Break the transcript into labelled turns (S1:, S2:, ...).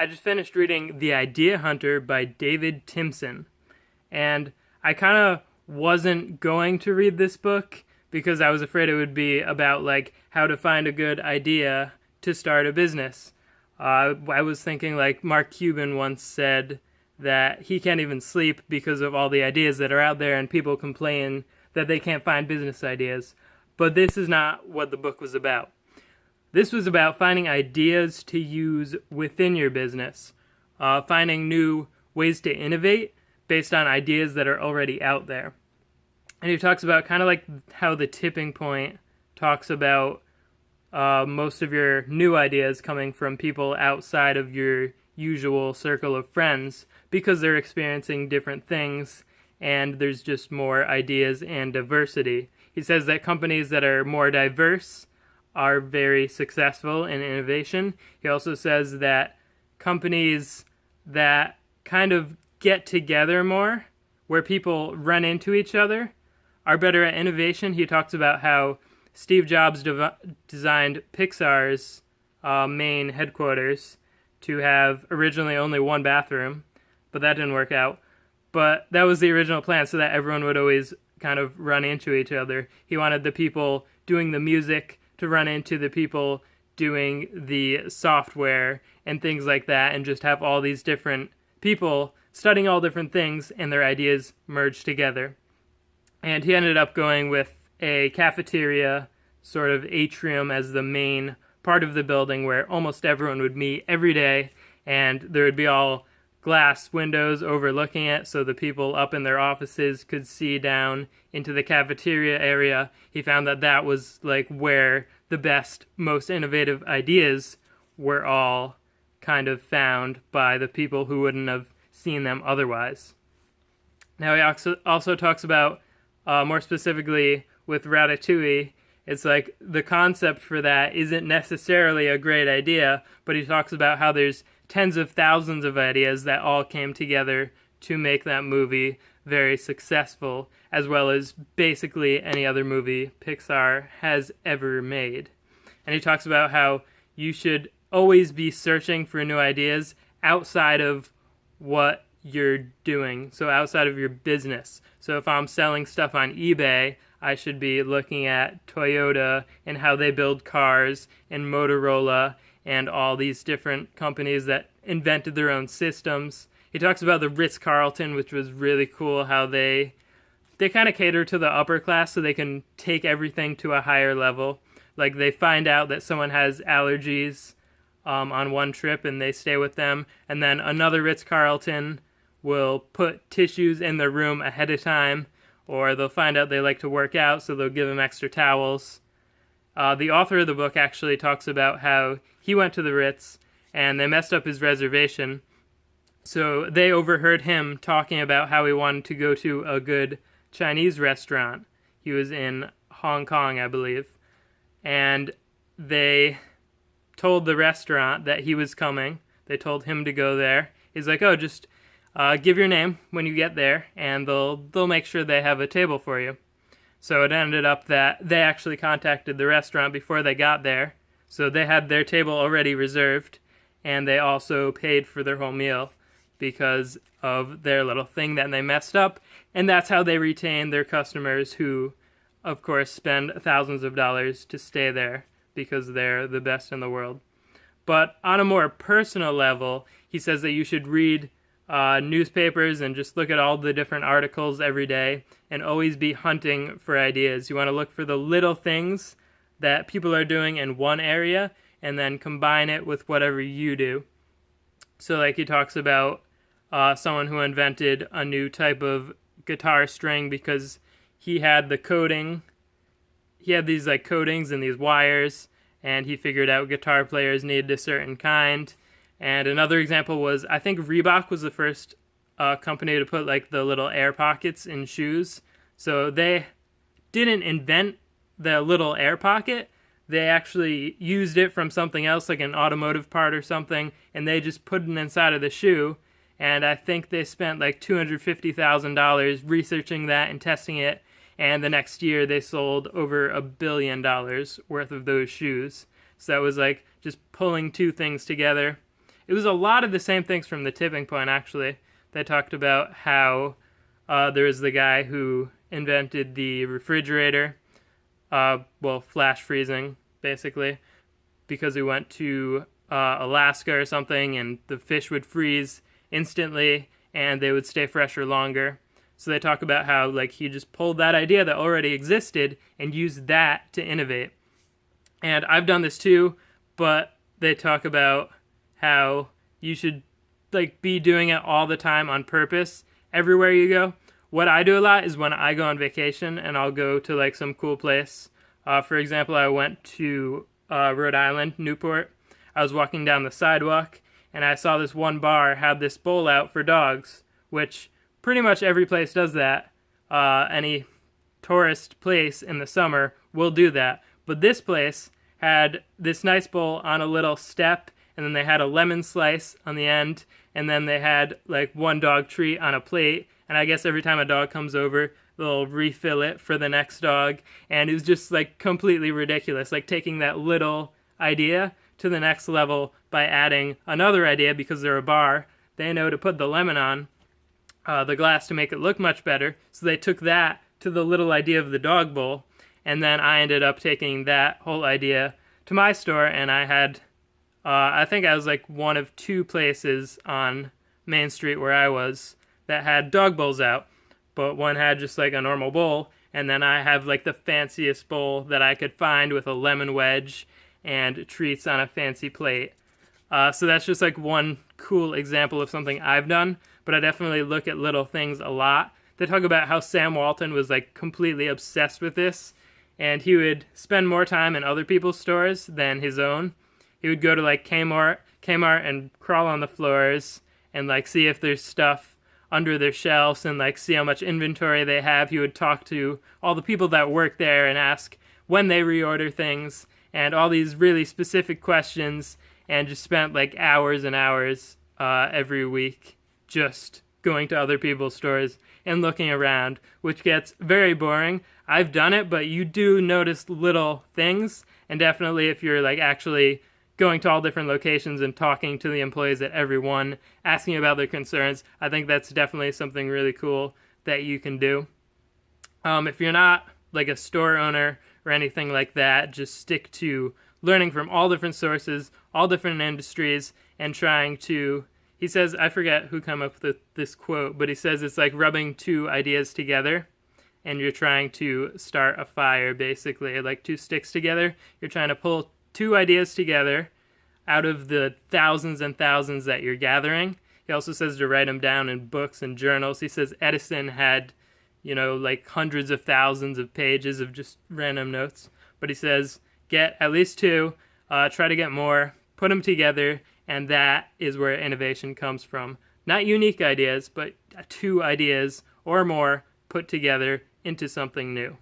S1: I just finished reading The Idea Hunter by David Timson. And I kind of wasn't going to read this book because I was afraid it would be about like how to find a good idea to start a business. I was thinking like Mark Cuban once said that he can't even sleep because of all the ideas that are out there and people complain that they can't find business ideas. But this is not what the book was about. This was about finding ideas to use within your business, finding new ways to innovate based on ideas that are already out there. And he talks about kind of like how the tipping point talks about most of your new ideas coming from people outside of your usual circle of friends because they're experiencing different things and there's just more ideas and diversity. He says that companies that are more diverse are very successful in innovation. He also says that companies that kind of get together more, where people run into each other, are better at innovation. He talks about how Steve Jobs designed Pixar's main headquarters to have originally only one bathroom, but that didn't work out. But that was the original plan, so that everyone would always kind of run into each other. He wanted the people doing the music to run into the people doing the software and things like that, and just have all these different people studying all different things and their ideas merged together. And he ended up going with a cafeteria sort of atrium as the main part of the building where almost everyone would meet every day, and there would be all glass windows overlooking it so the people up in their offices could see down into the cafeteria area. He found that that was like where the best, most innovative ideas were all kind of found by the people who wouldn't have seen them otherwise. Now he also talks about, more specifically with Ratatouille, it's like the concept for that isn't necessarily a great idea, but he talks about how there's tens of thousands of ideas that all came together to make that movie very successful, as well as basically any other movie Pixar has ever made. And he talks about how you should always be searching for new ideas outside of what you're doing, so outside of your business. So if I'm selling stuff on eBay, I should be looking at Toyota and how they build cars, and Motorola, and all these different companies that invented their own systems. He talks about the Ritz-Carlton, which was really cool, how they kind of cater to the upper class so they can take everything to a higher level. Like they find out that someone has allergies on one trip and they stay with them, and then another Ritz-Carlton will put tissues in their room ahead of time, or they'll find out they like to work out so they'll give them extra towels. The author of the book actually talks about how he went to the Ritz and they messed up his reservation. So they overheard him talking about how he wanted to go to a good Chinese restaurant. He was in Hong Kong, I believe. And they told the restaurant that he was coming. They told him to go there. He's like, oh, just give your name when you get there, and they'll make sure they have a table for you. So it ended up that they actually contacted the restaurant before they got there. So they had their table already reserved, and they also paid for their whole meal because of their little thing that they messed up. And that's how they retain their customers who, of course, spend thousands of dollars to stay there because they're the best in the world. But on a more personal level, he says that you should read newspapers and just look at all the different articles every day and always be hunting for ideas. You want to look for the little things that people are doing in one area and then combine it with whatever you do. So like he talks about someone who invented a new type of guitar string because he had the coating. He had these like coatings and these wires, and he figured out guitar players needed a certain kind. And another example was, I think Reebok was the first company to put like the little air pockets in shoes. So they didn't invent the little air pocket. They actually used it from something else, like an automotive part or something, and they just put it inside of the shoe. And I think they spent like $250,000 researching that and testing it. And the next year they sold over $1 billion worth of those shoes. So that was like just pulling two things together. it was a lot of the same things from The Tipping Point, actually. They talked about how there was the guy who invented the refrigerator, flash freezing, basically, because he went to Alaska or something, and the fish would freeze instantly, and they would stay fresher longer. So they talk about how like he just pulled that idea that already existed and used that to innovate. And I've done this too, but they talk about how you should like be doing it all the time on purpose everywhere you go. What I do a lot is when I go on vacation and I'll go to like some cool place. For example, I went to Rhode Island, Newport. I was walking down the sidewalk and I saw this one bar had this bowl out for dogs, which pretty much every place does that. Any tourist place in the summer will do that. But this place had this nice bowl on a little step, and then they had a lemon slice on the end, and then they had like one dog treat on a plate, and I guess every time a dog comes over, they'll refill it for the next dog, and it was just like completely ridiculous, like taking that little idea to the next level by adding another idea because they're a bar. They know to put the lemon on the glass to make it look much better, so they took that to the little idea of the dog bowl, and then I ended up taking that whole idea to my store, and I had, I think I was like one of two places on Main Street where I was that had dog bowls out, but one had just like a normal bowl, and then I have like the fanciest bowl that I could find with a lemon wedge and treats on a fancy plate. So that's just like one cool example of something I've done, but I definitely look at little things a lot. They talk about how Sam Walton was like completely obsessed with this, and he would spend more time in other people's stores than his own. He would go to like Kmart and crawl on the floors and like see if there's stuff under their shelves and like see how much inventory they have. He would talk to all the people that work there and ask when they reorder things and all these really specific questions, and just spent like hours and hours every week just going to other people's stores and looking around, which gets very boring. I've done it, but you do notice little things, and definitely if you're like actually going to all different locations and talking to the employees at every one, asking about their concerns, I think that's definitely something really cool that you can do. If you're not like a store owner or anything like that, just stick to learning from all different sources, all different industries, and trying to, he says, I forget who came up with this quote, but he says it's like rubbing two ideas together, and you're trying to start a fire, basically, like two sticks together. You're trying to pull two ideas together out of the thousands and thousands that you're gathering. He also says to write them down in books and journals. He says Edison had, like hundreds of thousands of pages of just random notes. But he says, get at least two, try to get more, put them together, and that is where innovation comes from. Not unique ideas, but two ideas or more put together into something new.